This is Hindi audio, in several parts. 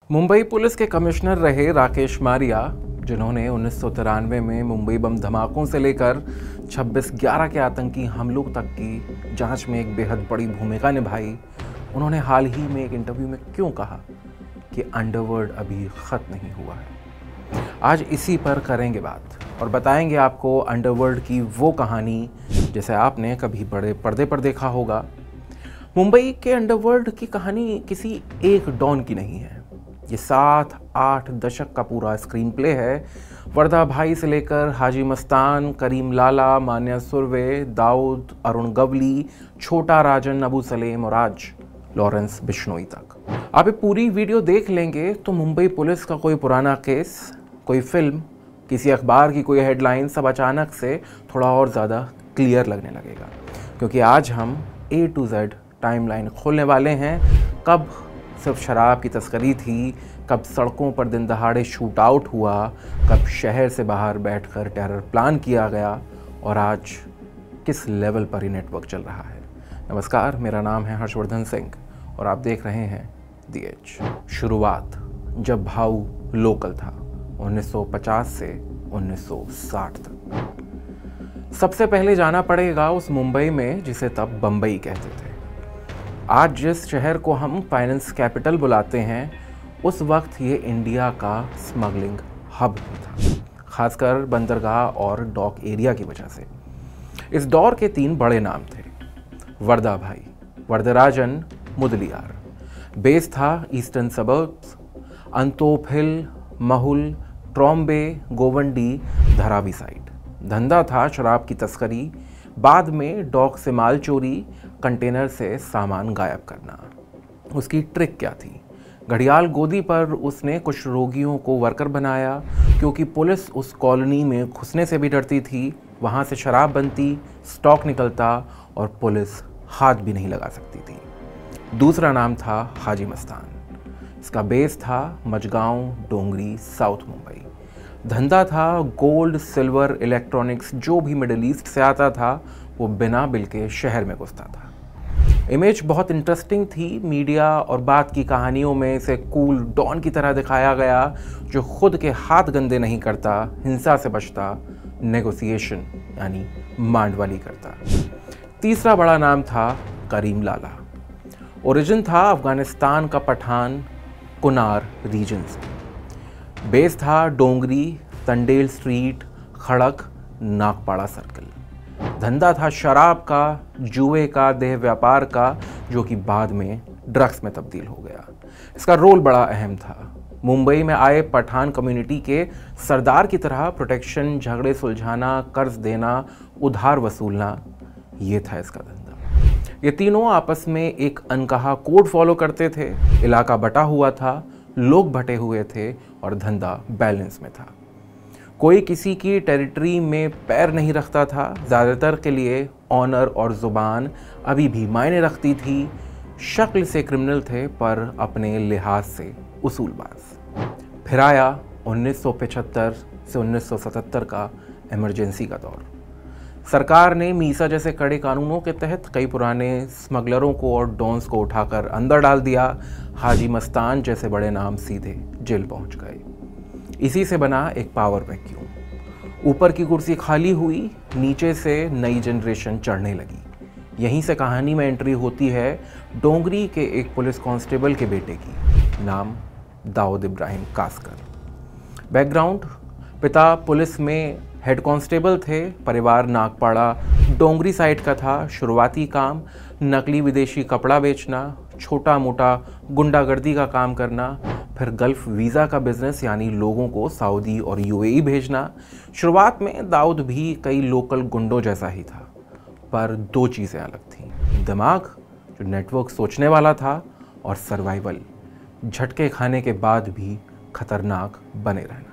मुंबई पुलिस के कमिश्नर रहे राकेश मारिया, जिन्होंने 1993 में मुंबई बम धमाकों से लेकर 26/11 के आतंकी हमलों तक की जांच में एक बेहद बड़ी भूमिका निभाई, उन्होंने हाल ही में एक इंटरव्यू में क्यों कहा कि अंडरवर्ल्ड अभी खत्म नहीं हुआ है। आज इसी पर करेंगे बात और बताएंगे आपको अंडरवर्ल्ड की वो कहानी जिसे आपने कभी बड़े पर्दे पर देखा होगा। मुंबई के अंडरवर्ल्ड की कहानी किसी एक डॉन की नहीं है, ये 7-8 दशक का पूरा स्क्रीन प्ले है। वर्दा भाई से लेकर हाजी मस्तान, करीम लाला, मान्या सुर्वे, दाऊद, अरुण गवली, छोटा राजन, अबू सलेम और आज लॉरेंस बिश्नोई तक। आप ये पूरी वीडियो देख लेंगे तो मुंबई पुलिस का कोई पुराना केस, कोई फिल्म, किसी अखबार की कोई हेडलाइन सब अचानक से थोड़ा और ज़्यादा क्लियर लगने लगेगा, क्योंकि आज हम A to Z टाइमलाइन खोलने वाले हैं। कब सिर्फ शराब की तस्करी थी, कब सड़कों पर दिन दहाड़े शूट आउट हुआ, कब शहर से बाहर बैठकर टेरर प्लान किया गया और आज किस लेवल पर ये नेटवर्क चल रहा है। नमस्कार, मेरा नाम है हर्षवर्धन सिंह और आप देख रहे हैं दी एज। शुरुआत जब भाऊ लोकल था 1950 से 1960 तक। सबसे पहले जाना पड़ेगा उस मुंबई में जिसे तब बम्बई कहते थे। आज जिस शहर को हम फाइनेंस कैपिटल बुलाते हैं, उस वक्त ये इंडिया का स्मगलिंग हब भी था, खासकर बंदरगाह और डॉक एरिया की वजह से। इस दौर के 3 बड़े नाम थे: वर्दा भाई, वरदराजन, मुदलियार। बेस था ईस्टर्न सबर्ब्स, अंतोप हिल, महुल, ट्रॉम्बे, गोवंडी, धरावी साइड। धंधा था शराब की तस्करी, बाद में डॉक से माल चोरी, कंटेनर से सामान गायब करना। उसकी ट्रिक क्या थी? घड़ियाल गोदी पर उसने कुछ रोगियों को वर्कर बनाया, क्योंकि पुलिस उस कॉलोनी में घुसने से भी डरती थी। वहाँ से शराब बनती, स्टॉक निकलता और पुलिस हाथ भी नहीं लगा सकती थी। दूसरा नाम था हाजी मस्तान। इसका बेस था मजगांव, डोंगरी, साउथ मुंबई। धंधा था गोल्ड, सिल्वर, इलेक्ट्रॉनिक्स, जो भी मिडिल ईस्ट से आता था वो बिना बिल के शहर में घुसता था। इमेज बहुत इंटरेस्टिंग थी। मीडिया और बात की कहानियों में इसे कूल डॉन की तरह दिखाया गया, जो खुद के हाथ गंदे नहीं करता, हिंसा से बचता, नेगोशिएशन यानी मांडवाली करता। तीसरा बड़ा नाम था करीम लाला। ओरिजिन था अफगानिस्तान का पठान, कुनार रीजन से। बेस था डोंगरी, तंडेल स्ट्रीट, खड़क, नागपाड़ा सर्कल। धंधा था शराब का, जुए का, देह व्यापार का, जो कि बाद में ड्रग्स में तब्दील हो गया। इसका रोल बड़ा अहम था। मुंबई में आए पठान कम्युनिटी के सरदार की तरह प्रोटेक्शन, झगड़े सुलझाना, कर्ज देना, उधार वसूलना, ये था इसका धंधा। ये तीनों आपस में एक अनकहा कोड फॉलो करते थे। इलाका बटा हुआ था, लोग बटे हुए थे और धंधा बैलेंस में था। कोई किसी की टेरिटरी में पैर नहीं रखता था। ज़्यादातर के लिए ऑनर और ज़ुबान अभी भी मायने रखती थी। शक्ल से क्रिमिनल थे पर अपने लिहाज से उसूलबाज। फिर आया 1975 से 1977 का इमरजेंसी का दौर। सरकार ने मीसा जैसे कड़े कानूनों के तहत कई पुराने स्मगलरों को और डॉन्स को उठाकर अंदर डाल दिया। हाजी मस्तान जैसे बड़े नाम सीधे जेल पहुंच गए। इसी से बना एक पावर वैक्यूम। ऊपर की कुर्सी खाली हुई, नीचे से नई जनरेशन चढ़ने लगी। यहीं से कहानी में एंट्री होती है डोंगरी के एक पुलिस कांस्टेबल के बेटे की, नाम दाऊद इब्राहिम कासकर। बैकग्राउंड: पिता पुलिस में हेड कांस्टेबल थे, परिवार नागपाड़ा डोंगरी साइड का था। शुरुआती काम नकली विदेशी कपड़ा बेचना, छोटा मोटा गुंडागर्दी का काम करना, फिर गल्फ वीज़ा का बिजनेस यानी लोगों को सऊदी और यूएई भेजना। शुरुआत में दाऊद भी कई लोकल गुंडों जैसा ही था, पर 2 चीज़ें अलग थीं: दिमाग जो नेटवर्क सोचने वाला था और सर्वाइवल, झटके खाने के बाद भी खतरनाक बने रहना।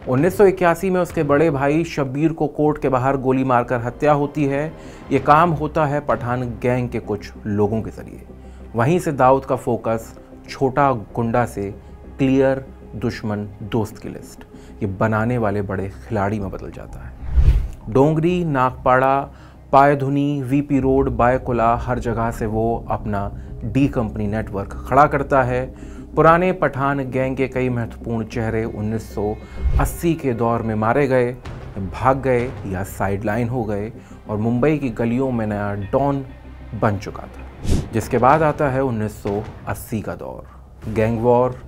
1981 में उसके बड़े भाई शब्बीर को कोर्ट के बाहर गोली मारकर हत्या होती है। ये काम होता है पठान गैंग के कुछ लोगों के जरिए। वहीं से दाऊद का फोकस छोटा गुंडा से क्लियर दुश्मन दोस्त की लिस्ट, ये बनाने वाले बड़े खिलाड़ी में बदल जाता है। डोंगरी, नागपाड़ा, पायधुनी, वीपी रोड, बायकुला, हर जगह से वो अपना डी कंपनी नेटवर्क खड़ा करता है। पुराने पठान गैंग के कई महत्वपूर्ण चेहरे 1980 के दौर में मारे गए, भाग गए या साइडलाइन हो गए और मुंबई की गलियों में नया डॉन बन चुका था। जिसके बाद आता है 1980 का दौर, गैंग वॉर,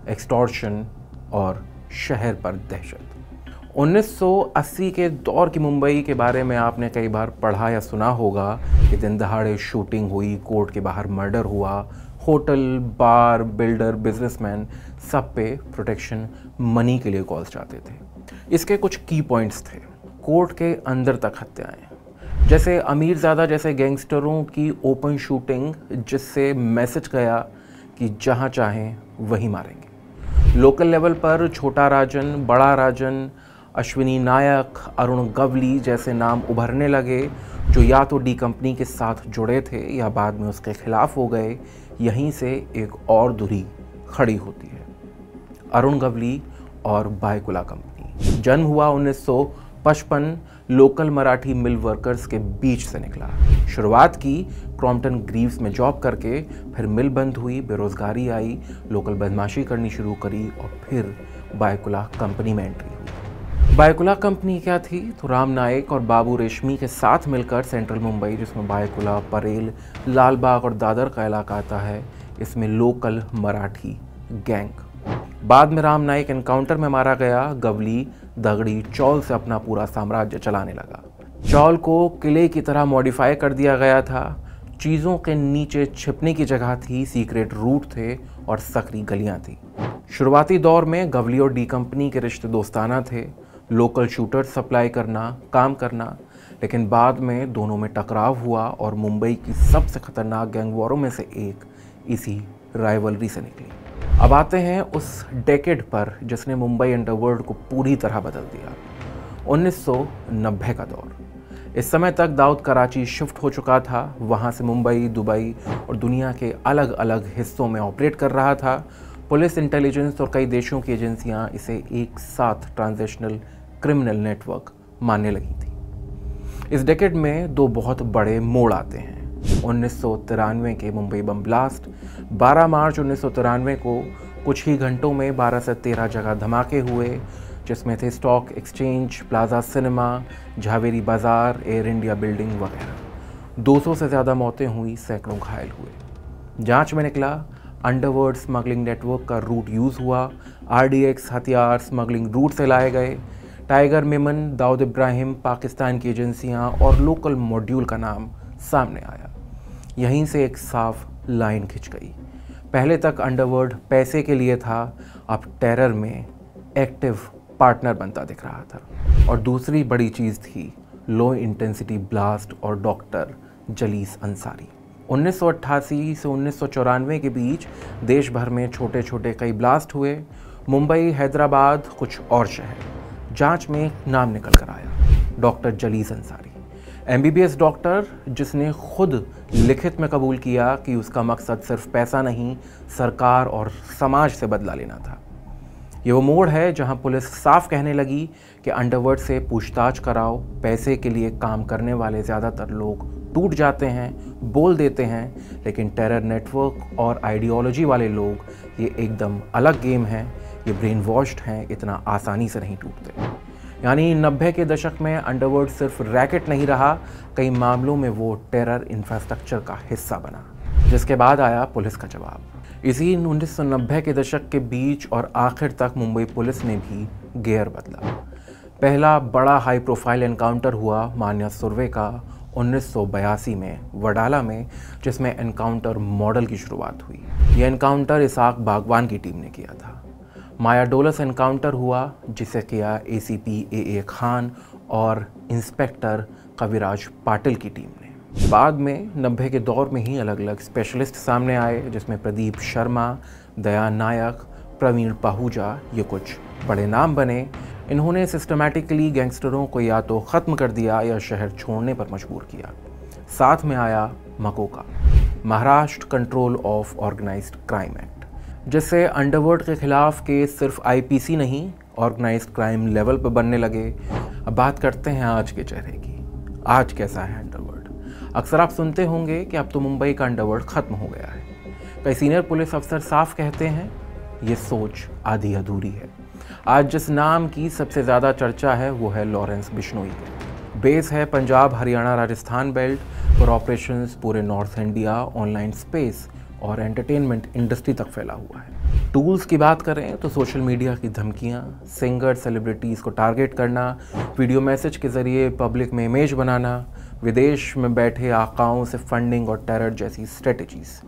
एक्सटॉर्शन और शहर पर दहशत। 1980 के दौर की मुंबई के बारे में आपने कई बार पढ़ा या सुना होगा कि दिन दहाड़े शूटिंग हुई, कोर्ट के बाहर मर्डर हुआ, होटल, बार, बिल्डर, बिजनेसमैन सब पे प्रोटेक्शन मनी के लिए कॉल्स जाते थे। इसके कुछ की पॉइंट्स थे। कोर्ट के अंदर तक हत्याएं, जैसे अमीरजादा जैसे गैंगस्टरों की ओपन शूटिंग, जिससे मैसेज गया कि जहां चाहें वहीं मारेंगे। लोकल लेवल पर छोटा राजन, बड़ा राजन, अश्विनी नायक, अरुण गवली जैसे नाम उभरने लगे, जो या तो डी कंपनी के साथ जुड़े थे या बाद में उसके खिलाफ हो गए। यहीं से एक और धुरी खड़ी होती है, अरुण गवली और बायकुला कंपनी। जन्म हुआ 1955, लोकल मराठी मिल वर्कर्स के बीच से निकला। शुरुआत की क्रॉम्पटन ग्रीव्स में जॉब करके, फिर मिल बंद हुई, बेरोजगारी आई, लोकल बदमाशी करनी शुरू करी और फिर बायकुला कंपनी में एंट्री हुई। बायकुला कंपनी क्या थी? तो राम नायक और बाबू रेशमी के साथ मिलकर सेंट्रल मुंबई, जिसमें बायकुला, परेल, लालबाग और दादर का इलाका आता है, इसमें लोकल मराठी गैंग। बाद में राम नायक एनकाउंटर में मारा गया। गवली दगड़ी चौल से अपना पूरा साम्राज्य चलाने लगा। चौल को किले की तरह मॉडिफाई कर दिया गया था। चीज़ों के नीचे छिपने की जगह थी, सीक्रेट रूट थे और सकरी गलियां थी। शुरुआती दौर में गवली और डी कंपनी के रिश्ते दोस्ताना थे, लोकल शूटर सप्लाई करना, काम करना, लेकिन बाद में दोनों में टकराव हुआ और मुंबई की सबसे खतरनाक गैंग वॉरों में से एक इसी राइवलरी से निकली। अब आते हैं उस डेकेड पर जिसने मुंबई अंडरवर्ल्ड को पूरी तरह बदल दिया, 1990 का दौर। इस समय तक दाऊद कराची शिफ्ट हो चुका था, वहाँ से मुंबई, दुबई और दुनिया के अलग अलग हिस्सों में ऑपरेट कर रहा था। पुलिस, इंटेलिजेंस और कई देशों की एजेंसियां इसे एक साथ ट्रांजिशनल क्रिमिनल नेटवर्क मानने लगी थी। इस डेकेड में दो बहुत बड़े मोड़ आते हैं। 1993 के मुंबई बम ब्लास्ट। 12 मार्च 1993 को कुछ ही घंटों में 12 से 13 जगह धमाके हुए, जिसमें थे stock exchange, plaza cinema, Jhaveri बाजार, एयर इंडिया बिल्डिंग वगैरह। 200 से ज़्यादा मौतें हुई, सैकड़ों घायल हुए। जांच में निकला अंडरवर्ल्ड स्मगलिंग नेटवर्क का रूट यूज़ हुआ। RDX हथियार स्मगलिंग रूट से लाए गए। टाइगर मेमन, दाऊद इब्राहिम, पाकिस्तान की एजेंसियां और लोकल मॉड्यूल का नाम सामने आया। यहीं से एक साफ लाइन खिंच गई। पहले तक अंडरवर्ल्ड पैसे के लिए था, अब टेरर में एक्टिव पार्टनर बनता दिख रहा था। और दूसरी बड़ी चीज़ थी लो इंटेंसिटी ब्लास्ट और डॉक्टर जलीस अंसारी। 1988 से 1994 के बीच देश भर में छोटे छोटे कई ब्लास्ट हुए। मुंबई, हैदराबाद, कुछ और शहर। जांच में नाम निकल कर आया, doctor Jalees Ansari, MBBS doctor, जिसने खुद लिखित में कबूल किया कि उसका मकसद सिर्फ पैसा नहीं, सरकार और समाज से बदला लेना था। ये वो मोड़ है जहां पुलिस साफ कहने लगी कि अंडरवर्ल्ड से पूछताछ कराओ। पैसे के लिए काम करने वाले ज़्यादातर लोग टूट जाते हैं, बोल देते हैं, लेकिन टेरर नेटवर्क और आइडियोलॉजी वाले लोग ये एकदम अलग गेम है, ये ब्रेन वॉश्ड हैं, इतना आसानी से नहीं टूटते। यानी 90 के दशक में अंडरवर्ल्ड सिर्फ रैकेट नहीं रहा, कई मामलों में वो टेरर इंफ्रास्ट्रक्चर का हिस्सा बना। जिसके बाद आया पुलिस का जवाब। इसी 1990 के दशक के बीच और आखिर तक मुंबई पुलिस ने भी गियर बदला। पहला बड़ा हाई प्रोफाइल एनकाउंटर हुआ मान्या सुर्वे का 1982 में वडाला में, जिसमें एनकाउंटर मॉडल की शुरुआत हुई। यह एनकाउंटर इसाक बागवान की टीम ने किया था। माया डोलस एनकाउंटर हुआ, जिसे किया ACP AA खान और इंस्पेक्टर कविराज पाटिल की टीम ने। बाद में 90 के दौर में ही अलग अलग स्पेशलिस्ट सामने आए, जिसमें प्रदीप शर्मा, दया नायक, प्रवीण पाहूजा, ये कुछ बड़े नाम बने। इन्होंने सिस्टमैटिकली गैंगस्टरों को या तो ख़त्म कर दिया या शहर छोड़ने पर मजबूर किया। साथ में आया MCOCA, Maharashtra Control of Organised Crime Act, जिससे अंडरवर्ल्ड के खिलाफ केस सिर्फ IPC नहीं, ऑर्गेनाइज्ड क्राइम लेवल पर बनने लगे। अब बात करते हैं आज के चेहरे की। आज कैसा है अंडरवर्ल्ड? अक्सर आप सुनते होंगे कि अब तो मुंबई का अंडरवर्ल्ड खत्म हो गया है। कई सीनियर पुलिस अफसर साफ कहते हैं ये सोच आधी अधूरी है। आज जिस नाम की सबसे ज़्यादा चर्चा है वो है लॉरेंस बिश्नोई की। बेस है पंजाब, हरियाणा, राजस्थान बेल्ट पर ऑपरेशंस पूरे नॉर्थ इंडिया, ऑनलाइन स्पेस और एंटरटेनमेंट इंडस्ट्री तक फैला हुआ है। टूल्स की बात करें तो सोशल मीडिया की धमकियां, सिंगर सेलिब्रिटीज़ को टारगेट करना, वीडियो मैसेज के ज़रिए पब्लिक में इमेज बनाना, विदेश में बैठे आकाओं से फंडिंग और टेरर जैसी स्ट्रेटजीज़।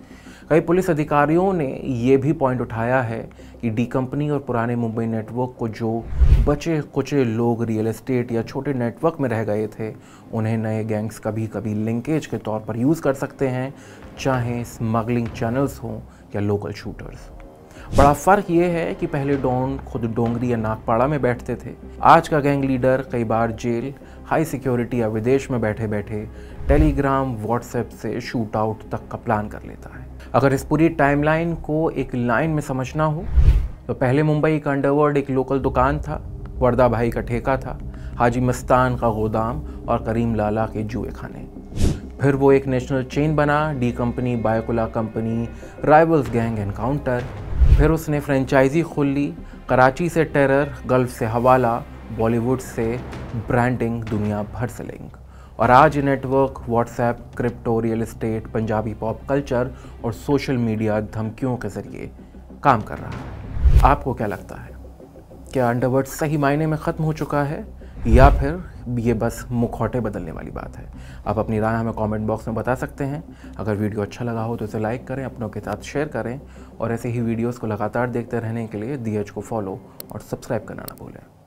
कई पुलिस अधिकारियों ने ये भी पॉइंट उठाया है कि डी कंपनी और पुराने मुंबई नेटवर्क को जो बचे कुचे लोग रियल एस्टेट या छोटे नेटवर्क में रह गए थे, उन्हें नए गैंग्स कभी कभी लिंकेज के तौर पर यूज़ कर सकते हैं, चाहे स्मगलिंग चैनल्स हों या लोकल शूटर्स। बड़ा फ़र्क ये है कि पहले डॉन खुद डोंगरी या नागपाड़ा में बैठते थे। आज का गैंग लीडर कई बार जेल, हाई सिक्योरिटी या विदेश में बैठे बैठे टेलीग्राम, व्हाट्सएप से शूट आउट तक का प्लान कर लेता है। अगर इस पूरी टाइमलाइन को एक लाइन में समझना हो तो पहले मुंबई का अंडरवर्ल्ड एक लोकल दुकान था, वर्दा भाई का ठेका था, हाजी मस्तान का गोदाम और करीम लाला के जुए खाने। फिर वो एक नेशनल चेन बना, D company, Byculla company, rivals gang encounter. फिर उसने फ्रेंचाइजी खोल ली, कराची से टेरर, गल्फ से हवाला, बॉलीवुड से ब्रांडिंग, दुनिया भर से लिंक। और आज ये network WhatsApp, crypto, real estate, Punjabi pop culture और सोशल मीडिया धमकियों के ज़रिए काम कर रहा है। आपको क्या लगता है, क्या अंडरवर्ल्ड सही मायने में ख़त्म हो चुका है या फिर ये बस मुखौटे बदलने वाली बात है? आप अपनी राय हमें कमेंट बॉक्स में बता सकते हैं। अगर वीडियो अच्छा लगा हो तो इसे लाइक करें, अपनों के साथ शेयर करें और ऐसे ही वीडियोस को लगातार देखते रहने के लिए DH को फॉलो और सब्सक्राइब करना ना भूलें।